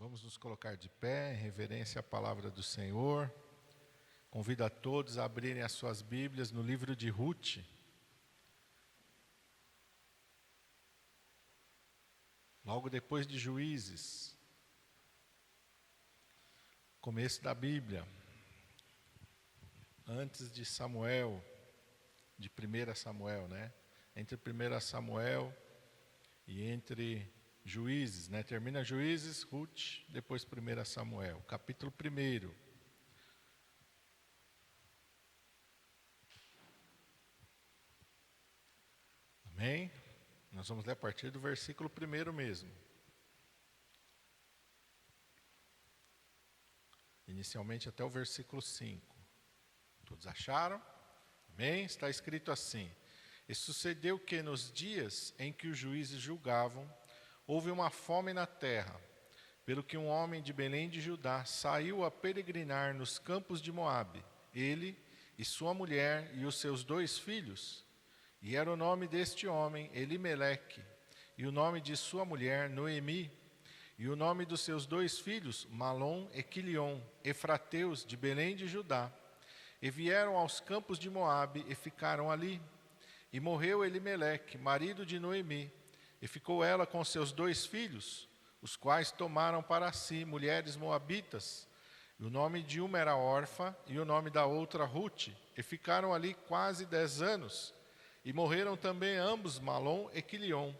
Vamos nos colocar de pé em reverência à palavra do Senhor. Convido a todos a abrirem as suas Bíblias no livro de Ruth. Logo depois de Juízes. Começo da Bíblia. Antes de Samuel, de 1 Samuel, né? Entre 1 Samuel e entre Juízes, né? Termina Juízes, Ruth, depois 1 Samuel, capítulo 1. Amém? Nós vamos ler a partir do versículo 1 mesmo. Inicialmente até o versículo 5. Todos acharam? Amém? Está escrito assim: E sucedeu que nos dias em que os juízes julgavam, houve uma fome na terra, pelo que um homem de Belém de Judá saiu a peregrinar nos campos de Moabe, ele e sua mulher e os seus 2 filhos. E era o nome deste homem Elimeleque, e o nome de sua mulher Noemi, e o nome dos seus 2 filhos Malom e Quilion, efrateus de Belém de Judá. E vieram aos campos de Moabe e ficaram ali. E morreu Elimeleque, marido de Noemi, e ficou ela com seus 2 filhos, os quais tomaram para si mulheres moabitas. E o nome de uma era Orfa, e o nome da outra Ruth, e ficaram ali quase 10 anos. E morreram também ambos, Malom e Quilion,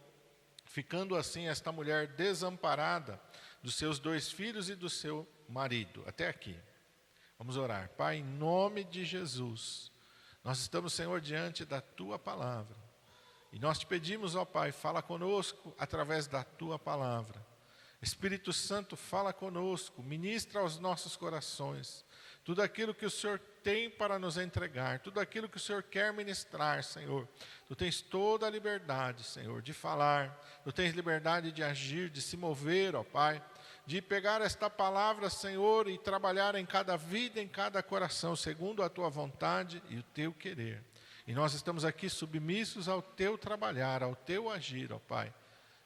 ficando assim esta mulher desamparada dos seus 2 filhos e do seu marido. Até aqui. Vamos orar. Pai, em nome de Jesus, nós estamos, Senhor, diante da Tua palavra. E nós te pedimos, ó Pai, fala conosco através da Tua palavra. Espírito Santo, fala conosco, ministra aos nossos corações tudo aquilo que o Senhor tem para nos entregar, tudo aquilo que o Senhor quer ministrar, Senhor. Tu tens toda a liberdade, Senhor, de falar, Tu tens liberdade de agir, de se mover, ó Pai, de pegar esta palavra, Senhor, e trabalhar em cada vida, em cada coração, segundo a Tua vontade e o Teu querer. E nós estamos aqui submissos ao Teu trabalhar, ao Teu agir, ó Pai.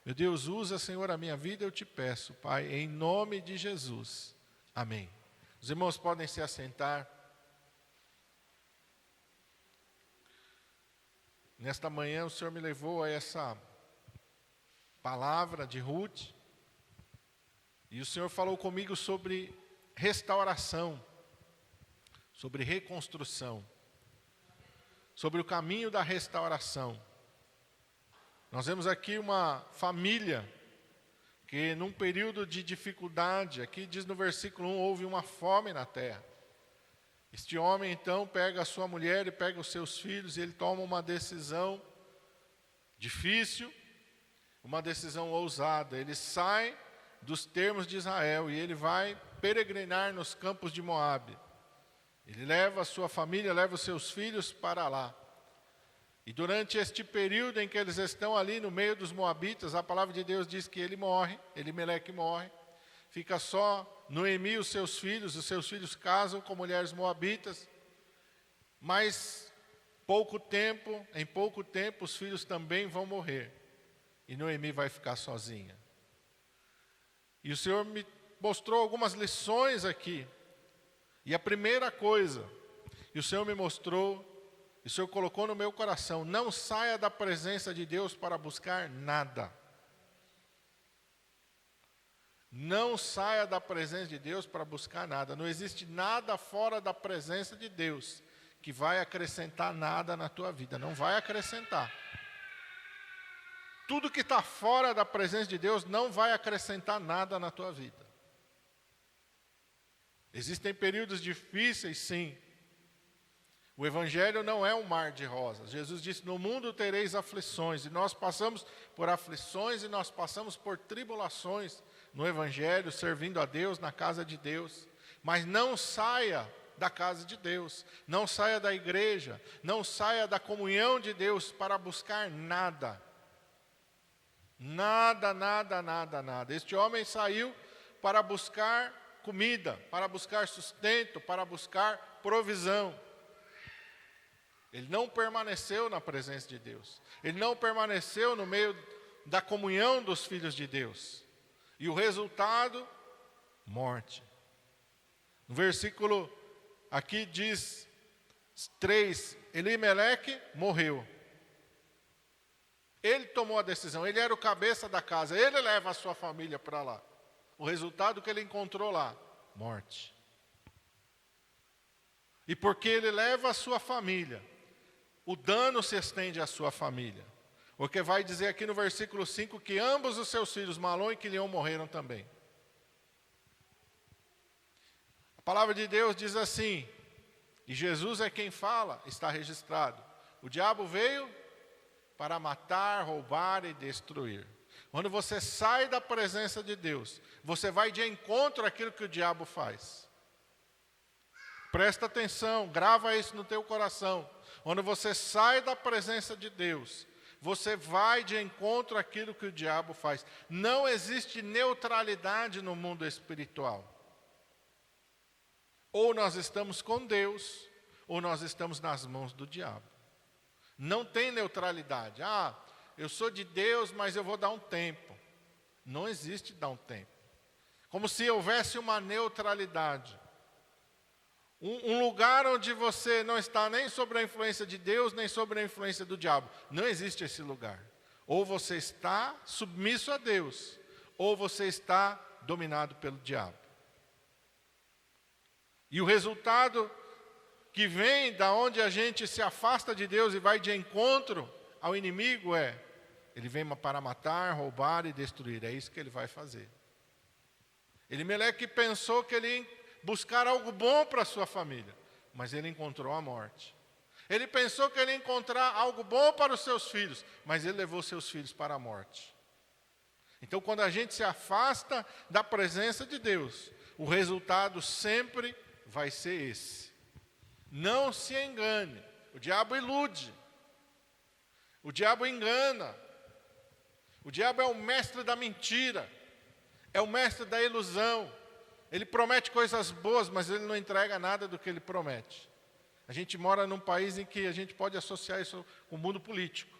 Meu Deus, usa, Senhor, a minha vida, eu te peço, Pai, em nome de Jesus. Amém. Os irmãos podem se assentar. Nesta manhã o Senhor me levou a essa palavra de Ruth. E o Senhor falou comigo sobre restauração, sobre reconstrução, sobre o caminho da restauração. Nós vemos aqui uma família que num período de dificuldade, aqui diz no versículo 1, houve uma fome na terra. Este homem então pega a sua mulher e pega os seus filhos e ele toma uma decisão difícil, uma decisão ousada. Ele sai dos termos de Israel e ele vai peregrinar nos campos de Moabe. Ele leva a sua família, leva os seus filhos para lá. E durante este período em que eles estão ali no meio dos moabitas, a palavra de Deus diz que ele morre, Elimeleque morre. Fica só Noemi e os seus filhos casam com mulheres moabitas. Mas em pouco tempo os filhos também vão morrer. E Noemi vai ficar sozinha. E o Senhor me mostrou algumas lições aqui. E a primeira coisa, que o Senhor me mostrou, e o Senhor colocou no meu coração: não saia da presença de Deus para buscar nada. Não saia da presença de Deus para buscar nada. Não existe nada fora da presença de Deus que vai acrescentar nada na tua vida. Não vai acrescentar. Tudo que está fora da presença de Deus não vai acrescentar nada na tua vida. Existem períodos difíceis, sim. O Evangelho não é um mar de rosas. Jesus disse: no mundo tereis aflições. E nós passamos por aflições e nós passamos por tribulações no Evangelho, servindo a Deus, na casa de Deus. Mas não saia da casa de Deus. Não saia da igreja. Não saia da comunhão de Deus para buscar nada. Nada, nada, nada, nada. Este homem saiu para buscar comida, para buscar sustento, para buscar provisão. Ele não permaneceu na presença de Deus. Ele não permaneceu no meio da comunhão dos filhos de Deus. E o resultado morte. No versículo aqui diz 3, Elimeleque morreu. Ele tomou a decisão, ele era o cabeça da casa, ele leva a sua família para lá. O resultado que ele encontrou lá, morte. E porque ele leva a sua família, o dano se estende à sua família. Porque vai dizer aqui no versículo 5 que ambos os seus filhos, Malom e Quilion, morreram também. A palavra de Deus diz assim, e Jesus é quem fala, está registrado. O diabo veio para matar, roubar e destruir. Quando você sai da presença de Deus, você vai de encontro àquilo que o diabo faz. Presta atenção, grava isso no teu coração. Quando você sai da presença de Deus, você vai de encontro àquilo que o diabo faz. Não existe neutralidade no mundo espiritual. Ou nós estamos com Deus, ou nós estamos nas mãos do diabo. Não tem neutralidade. Eu sou de Deus, mas eu vou dar um tempo. Não existe dar um tempo. Como se houvesse uma neutralidade. Um lugar onde você não está nem sob a influência de Deus, nem sob a influência do diabo. Não existe esse lugar. Ou você está submisso a Deus, ou você está dominado pelo diabo. E o resultado que vem da onde a gente se afasta de Deus e vai de encontro ao inimigo ele vem para matar, roubar e destruir. É isso que ele vai fazer. Elimeleque pensou que ele ia buscar algo bom para a sua família, mas ele encontrou a morte. Ele pensou que ele ia encontrar algo bom para os seus filhos, mas ele levou seus filhos para a morte. Então, quando a gente se afasta da presença de Deus, o resultado sempre vai ser esse. Não se engane, o diabo ilude, o diabo engana, o diabo é o mestre da mentira, é o mestre da ilusão. Ele promete coisas boas, mas ele não entrega nada do que ele promete. A gente mora num país em que a gente pode associar isso com o mundo político.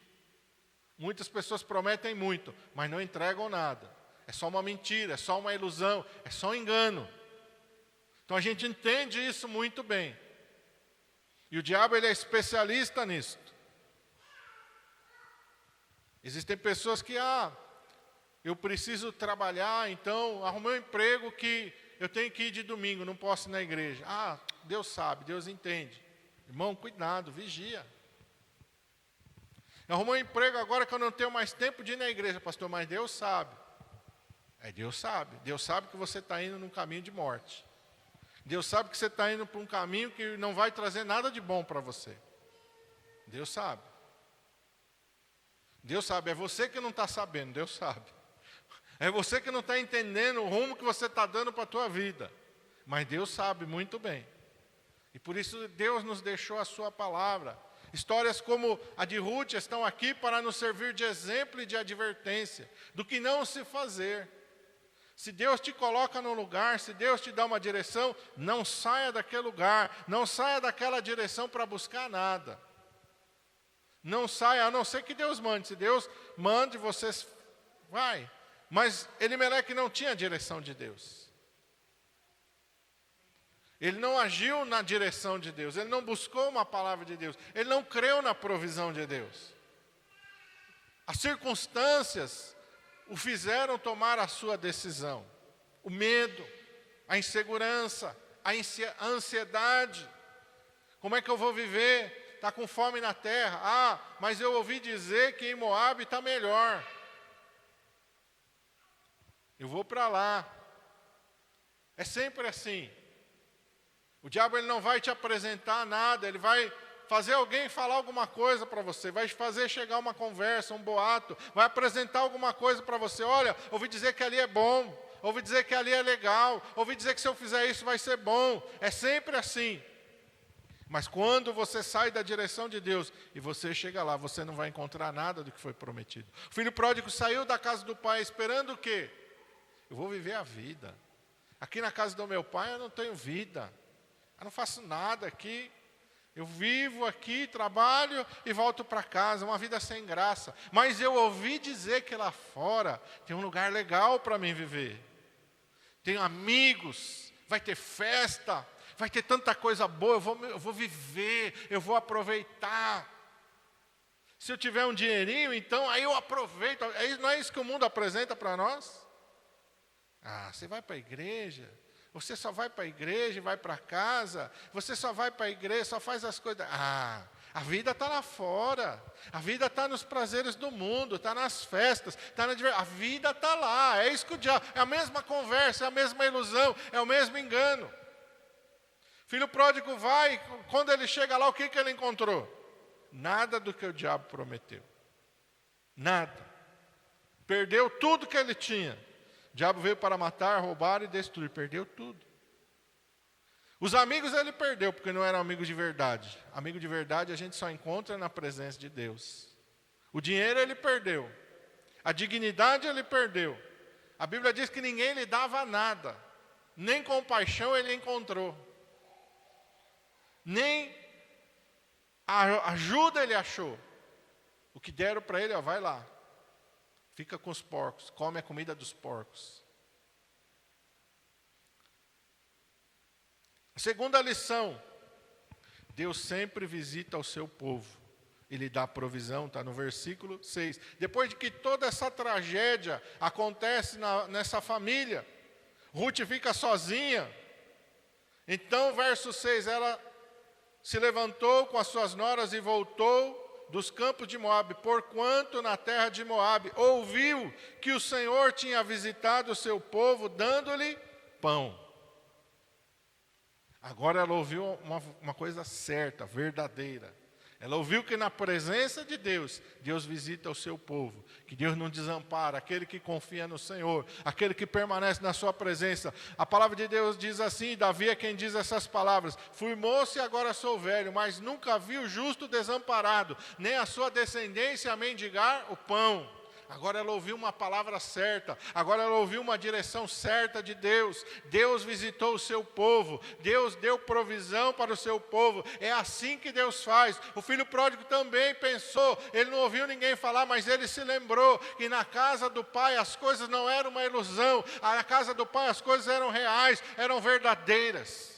Muitas pessoas prometem muito, mas não entregam nada. É só uma mentira, é só uma ilusão, é só um engano. Então a gente entende isso muito bem. E o diabo ele é especialista nisso. Existem pessoas que, eu preciso trabalhar, então arrumei um emprego que eu tenho que ir de domingo, não posso ir na igreja. Deus sabe, Deus entende. Irmão, cuidado, vigia. Eu arrumei um emprego agora que eu não tenho mais tempo de ir na igreja, pastor, mas Deus sabe. Deus sabe. Deus sabe que você está indo num caminho de morte. Deus sabe que você está indo para um caminho que não vai trazer nada de bom para você. Deus sabe. Deus sabe, é você que não está sabendo, Deus sabe. É você que não está entendendo o rumo que você está dando para a tua vida. Mas Deus sabe muito bem. E por isso Deus nos deixou a sua palavra. Histórias como a de Ruth estão aqui para nos servir de exemplo e de advertência do que não se fazer. Se Deus te coloca num lugar, se Deus te dá uma direção, não saia daquele lugar, não saia daquela direção para buscar nada. Não saia, a não ser que Deus mande. Se Deus mande, você vai. Mas Elimeleque não tinha a direção de Deus. Ele não agiu na direção de Deus, ele não buscou uma palavra de Deus, ele não creu na provisão de Deus. As circunstâncias o fizeram tomar a sua decisão. O medo, a insegurança, a ansiedade. Como é que eu vou viver? Está com fome na terra. Mas eu ouvi dizer que em Moabe está melhor. Eu vou para lá. É sempre assim. O diabo ele não vai te apresentar nada, ele vai fazer alguém falar alguma coisa para você, vai fazer chegar uma conversa, um boato, vai apresentar alguma coisa para você. Olha, ouvi dizer que ali é bom, ouvi dizer que ali é legal, ouvi dizer que se eu fizer isso vai ser bom. É sempre assim. Mas quando você sai da direção de Deus e você chega lá, você não vai encontrar nada do que foi prometido. O filho pródigo saiu da casa do pai esperando o quê? Eu vou viver a vida. Aqui na casa do meu pai eu não tenho vida. Eu não faço nada aqui. Eu vivo aqui, trabalho e volto para casa. Uma vida sem graça. Mas eu ouvi dizer que lá fora tem um lugar legal para mim viver. tenho amigos, vai ter festa, vai ter tanta coisa boa, eu vou viver, eu vou aproveitar. Se eu tiver um dinheirinho, então aí eu aproveito. Não é isso que o mundo apresenta para nós? Você vai para a igreja, você só vai para a igreja e vai para casa, você só vai para a igreja, só faz as coisas. A vida está lá fora, a vida está nos prazeres do mundo, está nas festas, a vida está lá, é isso que o diabo, é a mesma conversa, é a mesma ilusão, é o mesmo engano. Filho pródigo vai, quando ele chega lá, o que ele encontrou? Nada do que o diabo prometeu, nada, perdeu tudo que ele tinha. O diabo veio para matar, roubar e destruir, perdeu tudo. Os amigos ele perdeu, porque não eram amigos de verdade. Amigo de verdade a gente só encontra na presença de Deus. O dinheiro ele perdeu. A dignidade ele perdeu. A Bíblia diz que ninguém lhe dava nada. Nem compaixão ele encontrou. Nem ajuda ele achou. O que deram para ele, vai lá. Fica com os porcos, come a comida dos porcos. A segunda lição, Deus sempre visita o seu povo. Ele dá provisão, está no versículo 6. Depois de que toda essa tragédia acontece nessa família, Ruth fica sozinha. Então, verso 6, ela se levantou com as suas noras e voltou dos campos de Moabe, porquanto na terra de Moabe ouviu que o Senhor tinha visitado o seu povo, dando-lhe pão. Agora ela ouviu uma coisa certa, verdadeira. Ela ouviu que na presença de Deus, Deus visita o seu povo. Que Deus não desampara aquele que confia no Senhor, aquele que permanece na sua presença. A palavra de Deus diz assim, Davi é quem diz essas palavras: fui moço e agora sou velho, mas nunca vi o justo desamparado, nem a sua descendência a mendigar o pão. Agora ela ouviu uma palavra certa, agora ela ouviu uma direção certa de Deus. Deus visitou o seu povo, Deus deu provisão para o seu povo. É assim que Deus faz. O filho pródigo também pensou, ele não ouviu ninguém falar, mas ele se lembrou que na casa do pai as coisas não eram uma ilusão, na casa do pai as coisas eram reais, eram verdadeiras.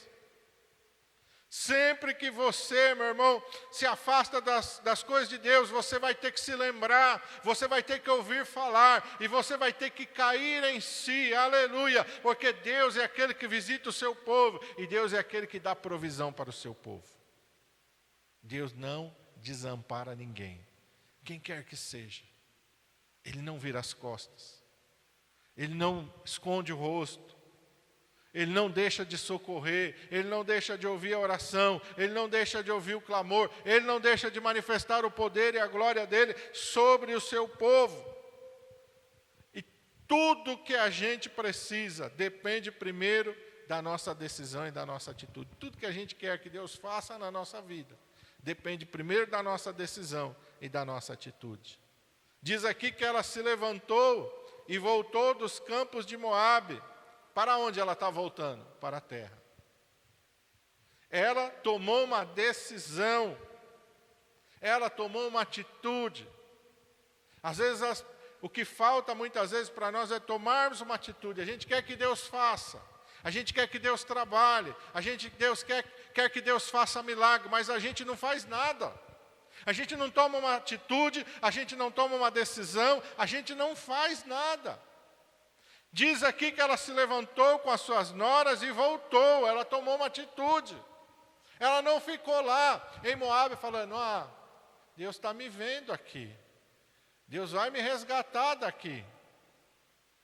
Sempre que você, meu irmão, se afasta das coisas de Deus, você vai ter que se lembrar, você vai ter que ouvir falar, e você vai ter que cair em si, aleluia, porque Deus é aquele que visita o seu povo, e Deus é aquele que dá provisão para o seu povo. Deus não desampara ninguém, quem quer que seja. Ele não vira as costas, Ele não esconde o rosto, Ele não deixa de socorrer, Ele não deixa de ouvir a oração, Ele não deixa de ouvir o clamor, Ele não deixa de manifestar o poder e a glória dEle sobre o seu povo. E tudo que a gente precisa depende primeiro da nossa decisão e da nossa atitude. Tudo que a gente quer que Deus faça na nossa vida depende primeiro da nossa decisão e da nossa atitude. Diz aqui que ela se levantou e voltou dos campos de Moabe. Para onde ela está voltando? Para a terra. Ela tomou uma decisão. Ela tomou uma atitude. Às vezes, o que falta muitas vezes para nós é tomarmos uma atitude. A gente quer que Deus faça. A gente quer que Deus trabalhe. Deus quer que Deus faça milagre, mas a gente não faz nada. A gente não toma uma atitude, a gente não toma uma decisão, a gente não faz nada. Diz aqui que ela se levantou com as suas noras e voltou, ela tomou uma atitude. Ela não ficou lá em Moabe falando, Deus está me vendo aqui, Deus vai me resgatar daqui.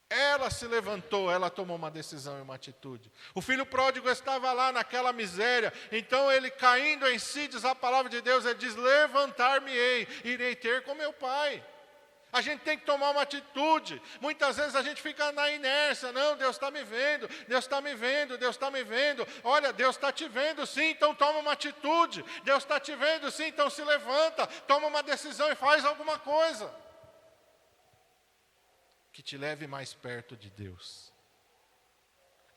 Ela se levantou, ela tomou uma decisão e uma atitude. O filho pródigo estava lá naquela miséria, então ele caindo em si, diz a palavra de Deus, ele diz, levantar-me-ei, irei ter com meu pai. A gente tem que tomar uma atitude. Muitas vezes a gente fica na inércia. Não, Deus está me vendo, Deus está me vendo, Deus está me vendo. Olha, Deus está te vendo sim, então toma uma atitude. Deus está te vendo sim, então se levanta, toma uma decisão e faz alguma coisa que te leve mais perto de Deus.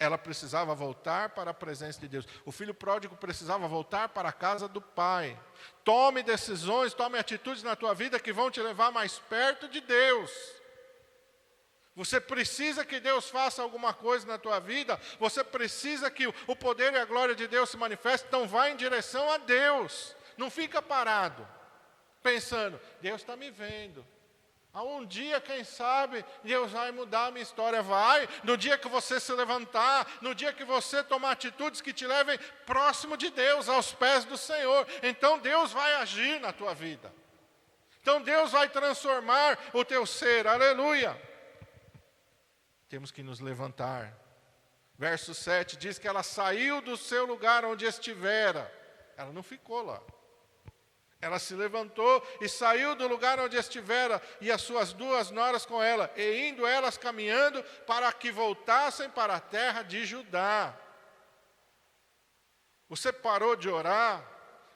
Ela precisava voltar para a presença de Deus. O filho pródigo precisava voltar para a casa do pai. Tome decisões, tome atitudes na tua vida que vão te levar mais perto de Deus. Você precisa que Deus faça alguma coisa na tua vida. Você precisa que o poder e a glória de Deus se manifestem. Então vai em direção a Deus. Não fica parado, pensando, Deus está me vendo. Um dia, quem sabe, Deus vai mudar a minha história. Vai, no dia que você se levantar, no dia que você tomar atitudes que te levem próximo de Deus, aos pés do Senhor. Então Deus vai agir na tua vida. Então Deus vai transformar o teu ser. Aleluia. Temos que nos levantar. Verso 7 diz que ela saiu do seu lugar onde estivera. Ela não ficou lá. Ela se levantou e saiu do lugar onde estivera, e as suas 2 noras com ela, e indo elas caminhando para que voltassem para a terra de Judá. Você parou de orar,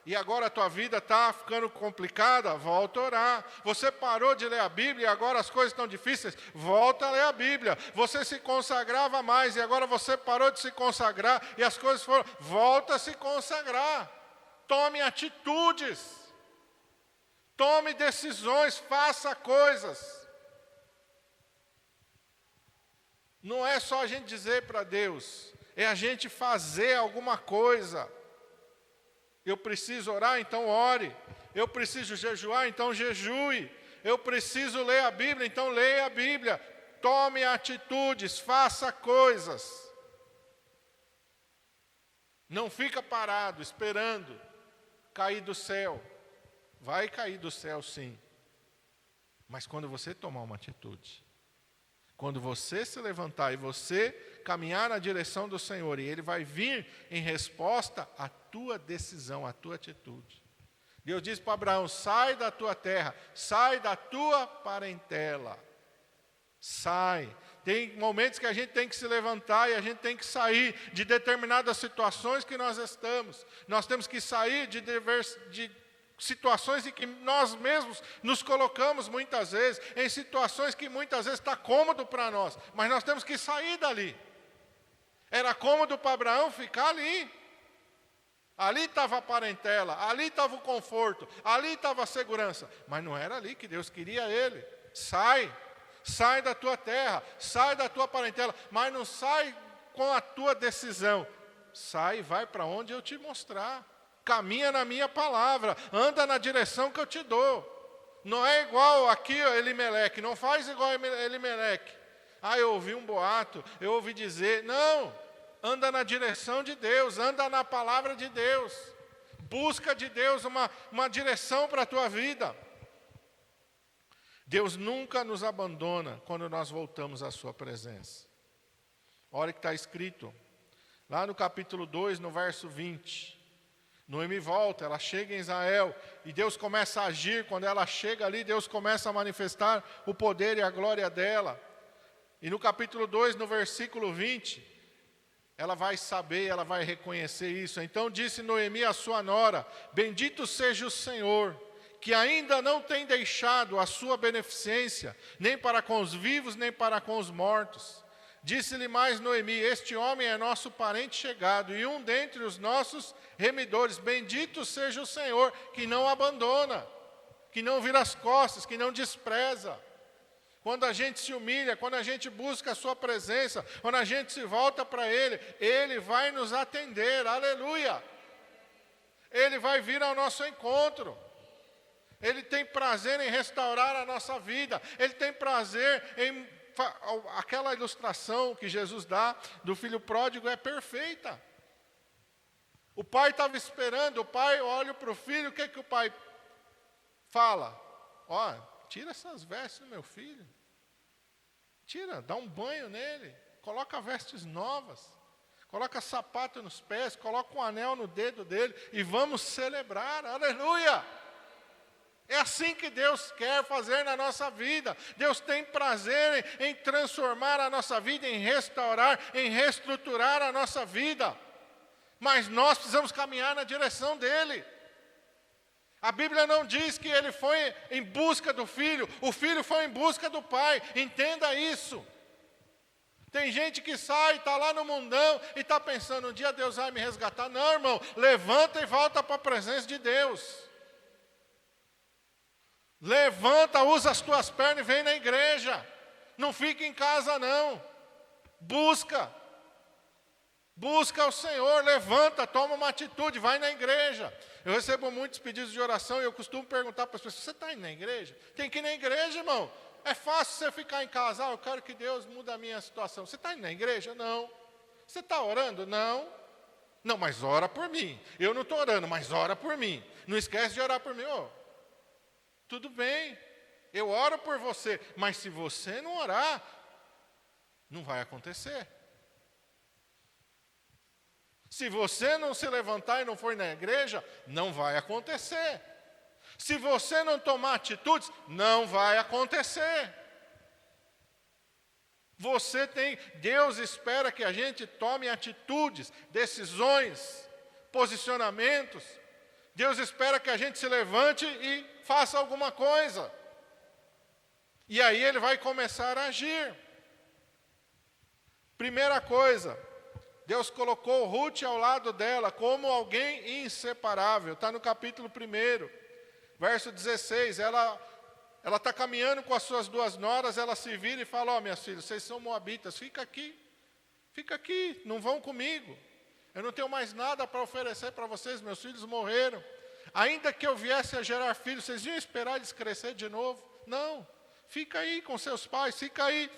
e agora a tua vida está ficando complicada? Volta a orar. Você parou de ler a Bíblia, e agora as coisas estão difíceis? Volta a ler a Bíblia. Você se consagrava mais, e agora você parou de se consagrar, e as coisas foram... Volta a se consagrar. Tome atitudes. Tome decisões, faça coisas. Não é só a gente dizer para Deus, é a gente fazer alguma coisa. Eu preciso orar, então ore. Eu preciso jejuar, então jejue. Eu preciso ler a Bíblia, então leia a Bíblia. Tome atitudes, faça coisas. Não fica parado, esperando cair do céu. Vai cair do céu, sim. Mas quando você tomar uma atitude, quando você se levantar e você caminhar na direção do Senhor, e Ele vai vir em resposta à tua decisão, à tua atitude. Deus diz para Abraão, sai da tua terra, sai da tua parentela. Sai. Tem momentos que a gente tem que se levantar e a gente tem que sair de determinadas situações que nós estamos. Nós temos que sair de situações em que nós mesmos nos colocamos muitas vezes, em situações que muitas vezes está cômodo para nós, mas nós temos que sair dali. Era cômodo para Abraão ficar ali. Ali estava a parentela, ali estava o conforto, ali estava a segurança, mas não era ali que Deus queria ele. Sai da tua terra, sai da tua parentela, mas não sai com a tua decisão. Sai e vai para onde eu te mostrar. Caminha na minha palavra, anda na direção que eu te dou. Não é igual aqui Elimeleque, não faz igual Elimeleque. Eu ouvi um boato, eu ouvi dizer. Não, anda na direção de Deus, anda na palavra de Deus. Busca de Deus uma direção para a tua vida. Deus nunca nos abandona quando nós voltamos à sua presença. Olha o que está escrito, lá no capítulo 2, no verso 20. Noemi volta, ela chega em Israel, e Deus começa a agir. Quando ela chega ali, Deus começa a manifestar o poder e a glória dela. E no capítulo 2, no versículo 20, ela vai saber, ela vai reconhecer isso. Então disse Noemi à sua nora, bendito seja o Senhor, que ainda não tem deixado a sua beneficência, nem para com os vivos, nem para com os mortos. Disse-lhe mais Noemi, este homem é nosso parente chegado, e um dentre os nossos remidores. Bendito seja o Senhor, que não abandona, que não vira as costas, que não despreza. Quando a gente se humilha, quando a gente busca a sua presença, quando a gente se volta para Ele, Ele vai nos atender, aleluia. Ele vai vir ao nosso encontro. Ele tem prazer em restaurar a nossa vida. Ele tem prazer em... Aquela ilustração que Jesus dá do filho pródigo é perfeita. O pai estava esperando, o pai olha para o filho, o que o pai fala? Tira essas vestes do meu filho. Tira, dá um banho nele. Coloca vestes novas. Coloca sapato nos pés, coloca um anel no dedo dele e vamos celebrar, aleluia! É assim que Deus quer fazer na nossa vida. Deus tem prazer em transformar a nossa vida, em restaurar, em reestruturar a nossa vida. Mas nós precisamos caminhar na direção dEle. A Bíblia não diz que ele foi em busca do filho, o filho foi em busca do pai. Entenda isso. Tem gente que sai, está lá no mundão e está pensando, um dia Deus vai me resgatar. Não, irmão, levanta e volta para a presença de Deus. Levanta, usa as tuas pernas e vem na igreja. Não fica em casa não. Busca o Senhor, levanta, toma uma atitude, vai na igreja. Eu recebo muitos pedidos de oração e eu costumo perguntar para as pessoas: você está indo na igreja? Tem que ir na igreja, irmão. É fácil você ficar em casa. Eu quero que Deus mude a minha situação. Você está indo na igreja? Não. Você está orando? Não. Não, mas ora por mim. Eu não estou orando, mas ora por mim. Não esquece de orar por mim. Tudo bem, eu oro por você, mas se você não orar, não vai acontecer. Se você não se levantar e não for na igreja, não vai acontecer. Se você não tomar atitudes, não vai acontecer. Deus espera que a gente tome atitudes, decisões, posicionamentos. Deus espera que a gente se levante e faça alguma coisa. E aí Ele vai começar a agir. Primeira coisa, Deus colocou Ruth ao lado dela como alguém inseparável. Está no capítulo 1, verso 16. Ela está caminhando com as suas 2 noras, ela se vira e fala: minhas filhas, vocês são moabitas, fica aqui, não vão comigo. Eu não tenho mais nada para oferecer para vocês, meus filhos morreram. Ainda que eu viesse a gerar filhos, vocês iam esperar eles crescer de novo? Não, fica aí com seus pais, fica aí.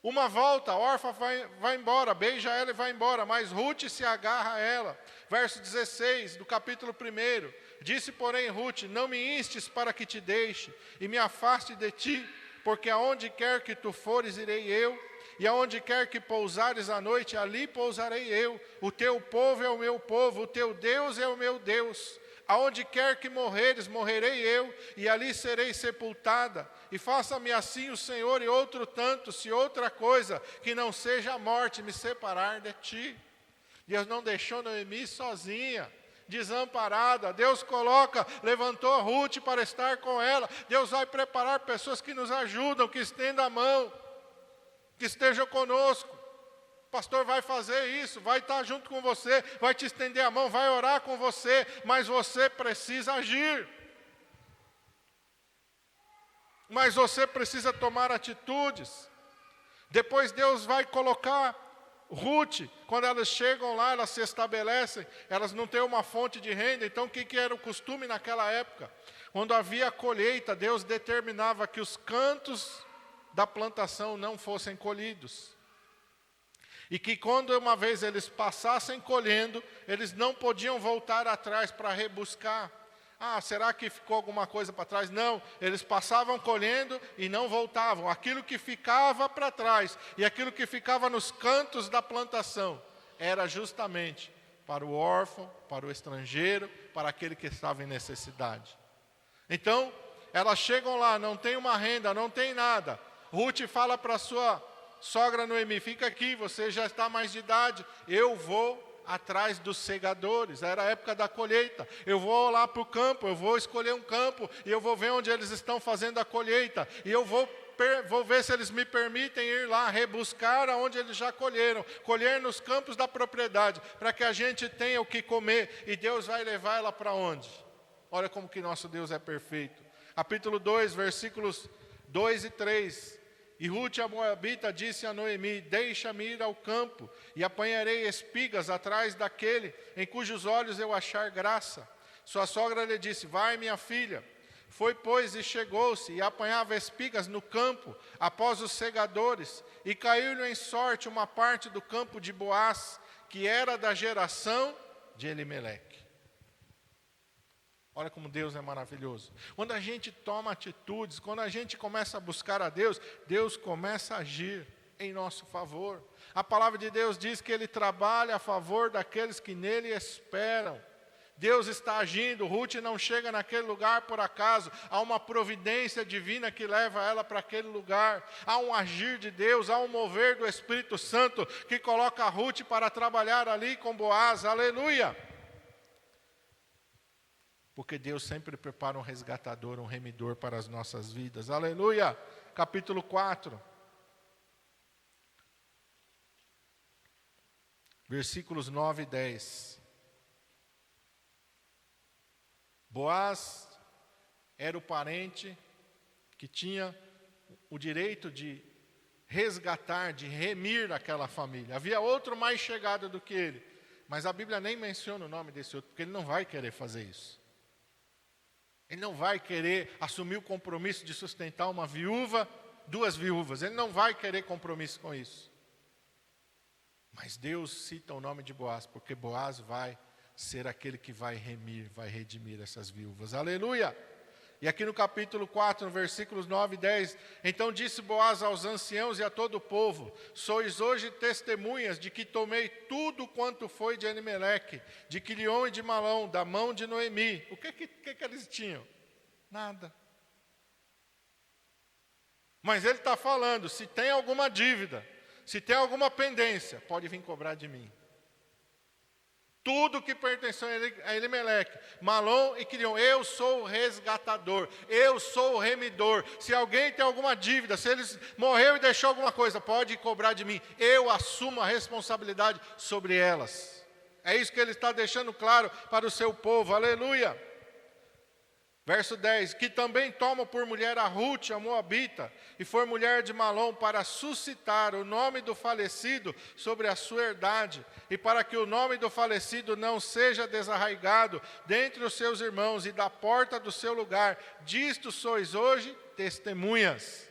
Uma volta, a órfã vai embora, beija ela e vai embora, mas Ruth se agarra a ela. Verso 16 do capítulo 1. Disse, porém, Ruth: não me instes para que te deixe e me afaste de ti, porque aonde quer que tu fores, irei eu, e aonde quer que pousares à noite, ali pousarei eu. O teu povo é o meu povo, o teu Deus é o meu Deus. Aonde quer que morreres, morrerei eu, e ali serei sepultada. E faça-me assim o Senhor e outro tanto, se outra coisa que não seja a morte me separar de ti. Deus não deixou Noemi sozinha, desamparada. Deus levantou Ruth para estar com ela. Deus vai preparar pessoas que nos ajudam, que estendam a mão, que estejam conosco. O pastor vai fazer isso, vai estar junto com você, vai te estender a mão, vai orar com você, mas você precisa agir. Mas você precisa tomar atitudes. Depois Deus vai colocar Ruth, quando elas chegam lá, elas se estabelecem, elas não têm uma fonte de renda. Então o que era o costume naquela época? Quando havia colheita, Deus determinava que os cantos da plantação não fossem colhidos. E que quando uma vez eles passassem colhendo, eles não podiam voltar atrás para rebuscar. Será que ficou alguma coisa para trás? Não, eles passavam colhendo e não voltavam. Aquilo que ficava para trás e aquilo que ficava nos cantos da plantação era justamente para o órfão, para o estrangeiro, para aquele que estava em necessidade. Então, elas chegam lá, não tem uma renda, não tem nada. Ruth fala para sua sogra Noemi: fica aqui, você já está mais de idade, eu vou atrás dos segadores. Era a época da colheita. Eu vou lá para o campo, eu vou escolher um campo e eu vou ver onde eles estão fazendo a colheita. E eu vou ver se eles me permitem ir lá rebuscar aonde eles já colheram, colher nos campos da propriedade, para que a gente tenha o que comer. E Deus vai levar ela para onde? Olha como que nosso Deus é perfeito. Capítulo 2, versículos 2 e 3. E Ruth a moabita disse a Noemi: deixa-me ir ao campo, e apanharei espigas atrás daquele em cujos olhos eu achar graça. Sua sogra lhe disse: vai, minha filha. Foi, pois, e chegou-se, e apanhava espigas no campo, após os segadores, e caiu-lhe em sorte uma parte do campo de Boaz, que era da geração de Elimeleque. Olha como Deus é maravilhoso. Quando a gente toma atitudes, quando a gente começa a buscar a Deus, Deus começa a agir em nosso favor. A palavra de Deus diz que Ele trabalha a favor daqueles que nele esperam. Deus está agindo. Ruth não chega naquele lugar por acaso. Há uma providência divina que leva ela para aquele lugar. Há um agir de Deus, há um mover do Espírito Santo que coloca a Ruth para trabalhar ali com Boaz. Aleluia! Porque Deus sempre prepara um resgatador, um remidor para as nossas vidas. Aleluia! Capítulo 4. Versículos 9 e 10. Boaz era o parente que tinha o direito de resgatar, de remir aquela família. Havia outro mais chegado do que ele, mas a Bíblia nem menciona o nome desse outro, porque ele não vai querer fazer isso. Ele não vai querer assumir o compromisso de sustentar uma viúva, 2 viúvas. Ele não vai querer compromisso com isso. Mas Deus cita o nome de Boaz, porque Boaz vai ser aquele que vai remir, vai redimir essas viúvas. Aleluia! E aqui no capítulo 4, no versículos 9 e 10, então disse Boaz aos anciãos e a todo o povo: sois hoje testemunhas de que tomei tudo quanto foi de Elimeleque, de Quilion e de Malom, da mão de Noemi. O que eles tinham? Nada. Mas ele está falando, se tem alguma dívida, se tem alguma pendência, pode vir cobrar de mim. Tudo que pertenceu a Elimeleque, Malom e Quilion, eu sou o resgatador, eu sou o remidor. Se alguém tem alguma dívida, se eles morreu e deixou alguma coisa, pode cobrar de mim. Eu assumo a responsabilidade sobre elas. É isso que ele está deixando claro para o seu povo. Aleluia! Verso 10, que também toma por mulher a Rute, a Moabita, e for mulher de Malom, para suscitar o nome do falecido sobre a sua herdade, e para que o nome do falecido não seja desarraigado dentre os seus irmãos e da porta do seu lugar. Disto sois hoje testemunhas.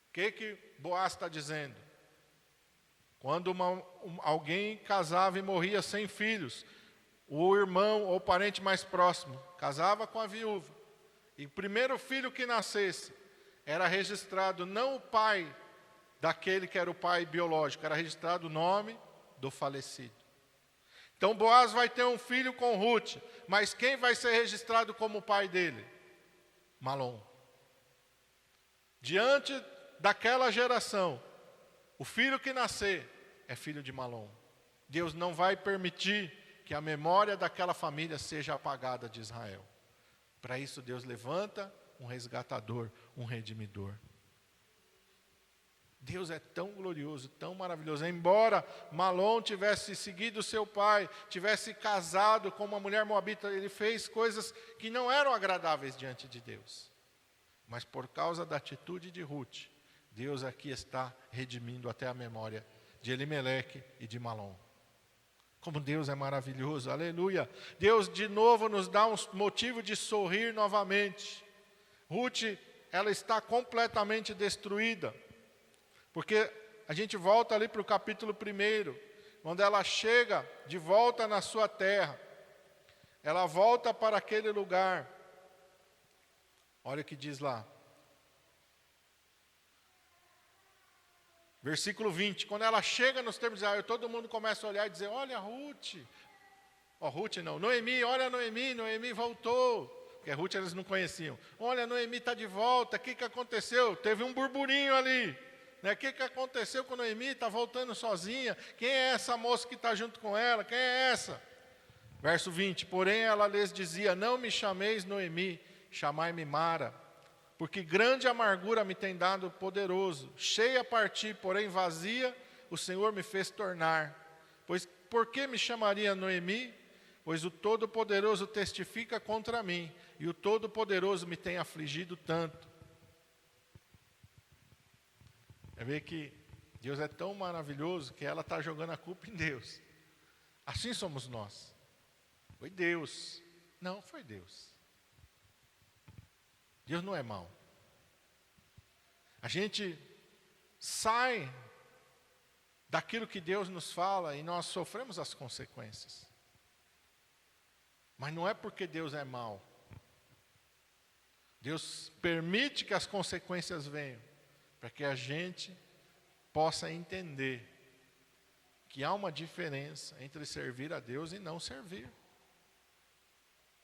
O que Boaz está dizendo? Quando alguém casava e morria sem filhos, o irmão ou parente mais próximo casava com a viúva, e o primeiro filho que nascesse era registrado não o pai daquele que era o pai biológico, era registrado o nome do falecido. Então Boaz vai ter um filho com Rute, mas quem vai ser registrado como pai dele? Malom. Diante daquela geração, o filho que nascer é filho de Malom. Deus não vai permitir que a memória daquela família seja apagada de Israel. Para isso Deus levanta um resgatador, um redimidor. Deus é tão glorioso, tão maravilhoso. Embora Malom tivesse seguido seu pai, tivesse casado com uma mulher moabita, ele fez coisas que não eram agradáveis diante de Deus. Mas por causa da atitude de Rute, Deus aqui está redimindo até a memória de Elimeleque e de Malom. Como Deus é maravilhoso, aleluia. Deus de novo nos dá um motivo de sorrir novamente. Rute, ela está completamente destruída. Porque a gente volta ali para o capítulo 1, onde ela chega de volta na sua terra. Ela volta para aquele lugar. Olha o que diz lá. Versículo 20, quando ela chega nos termos de Israel, todo mundo começa a olhar e dizer: olha Rute. Noemi, olha Noemi voltou. Porque Rute eles não conheciam. Olha, Noemi está de volta, o que aconteceu? Teve um burburinho ali. O que aconteceu com Noemi? Está voltando sozinha. Quem é essa moça que está junto com ela? Quem é essa? Verso 20, porém ela lhes dizia: não me chameis Noemi, chamai-me Mara. Porque grande amargura me tem dado o poderoso. Cheia a partir, porém vazia, o Senhor me fez tornar. Pois por que me chamaria Noemi? Pois o Todo-Poderoso testifica contra mim, e o Todo-Poderoso me tem afligido tanto. É ver que Deus é tão maravilhoso que ela está jogando a culpa em Deus. Assim somos nós. Foi Deus. Não, foi Deus. Deus não é mau. A gente sai daquilo que Deus nos fala e nós sofremos as consequências. Mas não é porque Deus é mau. Deus permite que as consequências venham, para que a gente possa entender que há uma diferença entre servir a Deus e não servir.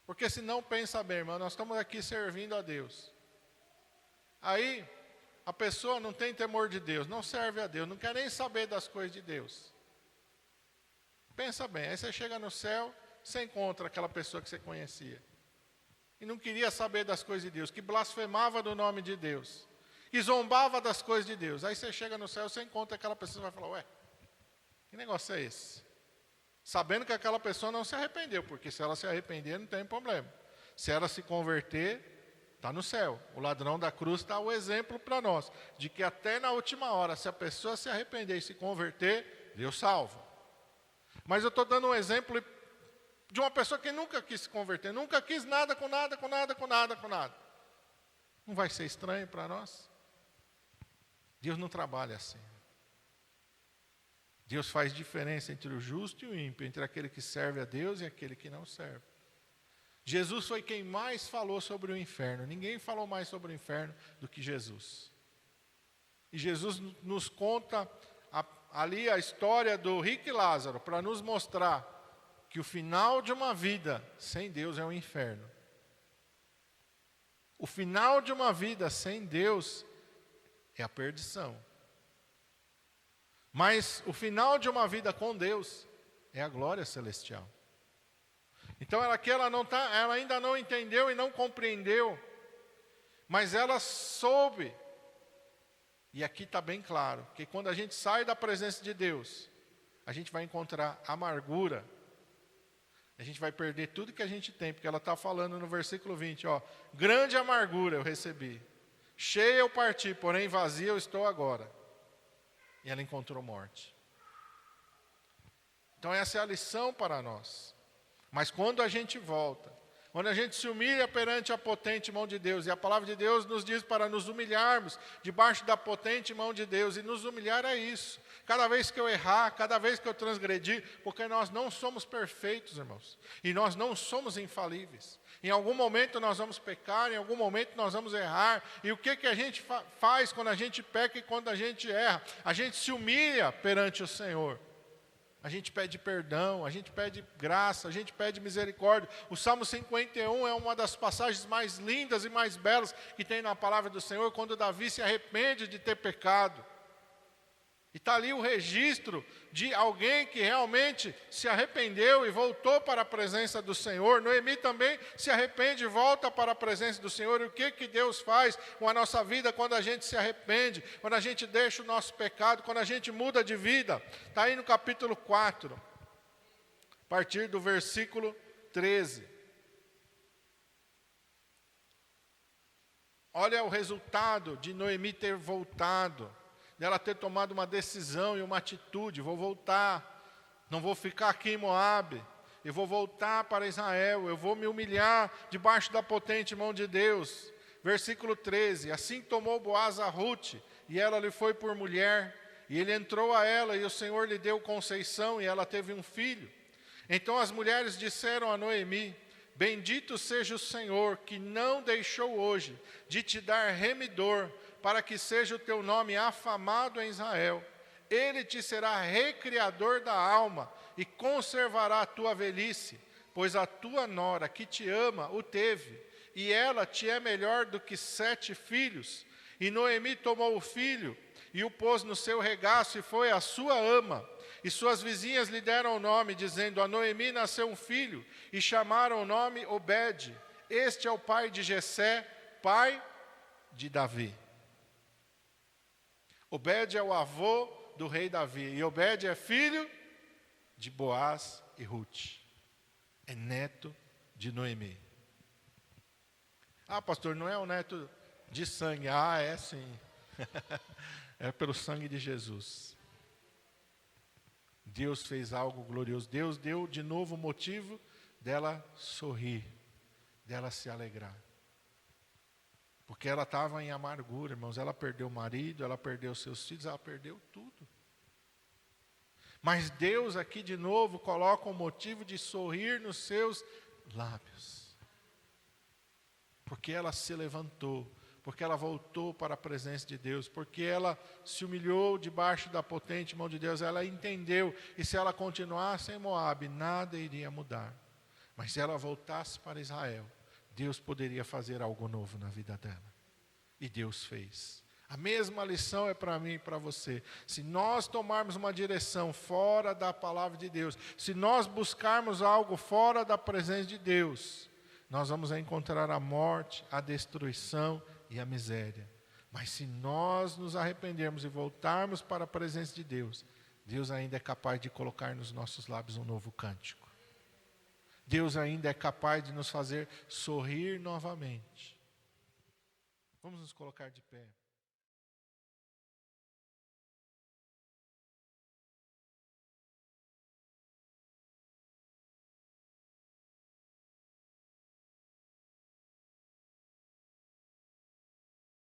Porque senão, pensa bem, irmão, nós estamos aqui servindo a Deus. Aí, a pessoa não tem temor de Deus, não serve a Deus, não quer nem saber das coisas de Deus. Pensa bem, aí você chega no céu, você encontra aquela pessoa que você conhecia. E não queria saber das coisas de Deus, que blasfemava do nome de Deus, que zombava das coisas de Deus. Aí você chega no céu, você encontra aquela pessoa e vai falar: ué, que negócio é esse? Sabendo que aquela pessoa não se arrependeu, porque se ela se arrepender não tem problema. Se ela se converter, está no céu. O ladrão da cruz está o exemplo para nós, de que até na última hora, se a pessoa se arrepender e se converter, Deus salva. Mas eu estou dando um exemplo de uma pessoa que nunca quis se converter, nunca quis nada com nada, com nada, com nada, com nada. Não vai ser estranho para nós? Deus não trabalha assim. Deus faz diferença entre o justo e o ímpio, entre aquele que serve a Deus e aquele que não serve. Jesus foi quem mais falou sobre o inferno. Ninguém falou mais sobre o inferno do que Jesus. E Jesus nos conta ali a história do rico e Lázaro, para nos mostrar que o final de uma vida sem Deus é um inferno. O final de uma vida sem Deus é a perdição. Mas o final de uma vida com Deus é a glória celestial. Então ela ainda não entendeu e não compreendeu, mas ela soube. E aqui está bem claro, que quando a gente sai da presença de Deus, a gente vai encontrar amargura, a gente vai perder tudo que a gente tem, porque ela está falando no versículo 20, grande amargura eu recebi, cheia eu parti, porém vazia eu estou agora. E ela encontrou morte. Então essa é a lição para nós. Mas quando a gente volta, quando a gente se humilha perante a potente mão de Deus, e a palavra de Deus nos diz para nos humilharmos debaixo da potente mão de Deus, e nos humilhar é isso. Cada vez que eu errar, cada vez que eu transgredir, porque nós não somos perfeitos, irmãos, e nós não somos infalíveis. Em algum momento nós vamos pecar, em algum momento nós vamos errar, e o que a gente faz quando a gente peca e quando a gente erra? A gente se humilha perante o Senhor. A gente pede perdão, a gente pede graça, a gente pede misericórdia. O Salmo 51 é uma das passagens mais lindas e mais belas que tem na palavra do Senhor, quando Davi se arrepende de ter pecado. E está ali o registro de alguém que realmente se arrependeu e voltou para a presença do Senhor. Noemi também se arrepende e volta para a presença do Senhor. E o que Deus faz com a nossa vida quando a gente se arrepende, quando a gente deixa o nosso pecado, quando a gente muda de vida? Está aí no capítulo 4, a partir do versículo 13. Olha o resultado de Noemi ter voltado, dela ter tomado uma decisão e uma atitude: vou voltar, não vou ficar aqui em Moabe, eu vou voltar para Israel, eu vou me humilhar debaixo da potente mão de Deus. Versículo 13, assim tomou Boaz a Ruth, e ela lhe foi por mulher, e ele entrou a ela, e o Senhor lhe deu conceição, e ela teve um filho. Então as mulheres disseram a Noemi: bendito seja o Senhor, que não deixou hoje de te dar remidor, para que seja o teu nome afamado em Israel. Ele te será recriador da alma e conservará a tua velhice, pois a tua nora que te ama o teve, e ela te é melhor do que 7 filhos. E Noemi tomou o filho e o pôs no seu regaço e foi a sua ama. E suas vizinhas lhe deram o nome, dizendo: a Noemi nasceu um filho, e chamaram o nome Obed. Este é o pai de Jessé, pai de Davi. Obed é o avô do rei Davi, e Obed é filho de Boaz e Ruth. É neto de Noemi. Ah, pastor, não é o neto de sangue. Ah, é sim. É pelo sangue de Jesus. Deus fez algo glorioso. Deus deu de novo motivo dela sorrir, dela se alegrar. Porque ela estava em amargura, irmãos. Ela perdeu o marido, ela perdeu seus filhos, ela perdeu tudo. Mas Deus aqui de novo coloca um motivo de sorrir nos seus lábios. Porque ela se levantou, porque ela voltou para a presença de Deus, porque ela se humilhou debaixo da potente mão de Deus. Ela entendeu, e se ela continuasse em Moabe, nada iria mudar. Mas se ela voltasse para Israel, Deus poderia fazer algo novo na vida dela. E Deus fez. A mesma lição é para mim e para você. Se nós tomarmos uma direção fora da palavra de Deus, se nós buscarmos algo fora da presença de Deus, nós vamos encontrar a morte, a destruição e a miséria. Mas se nós nos arrependermos e voltarmos para a presença de Deus, Deus ainda é capaz de colocar nos nossos lábios um novo cântico. Deus ainda é capaz de nos fazer sorrir novamente. Vamos nos colocar de pé.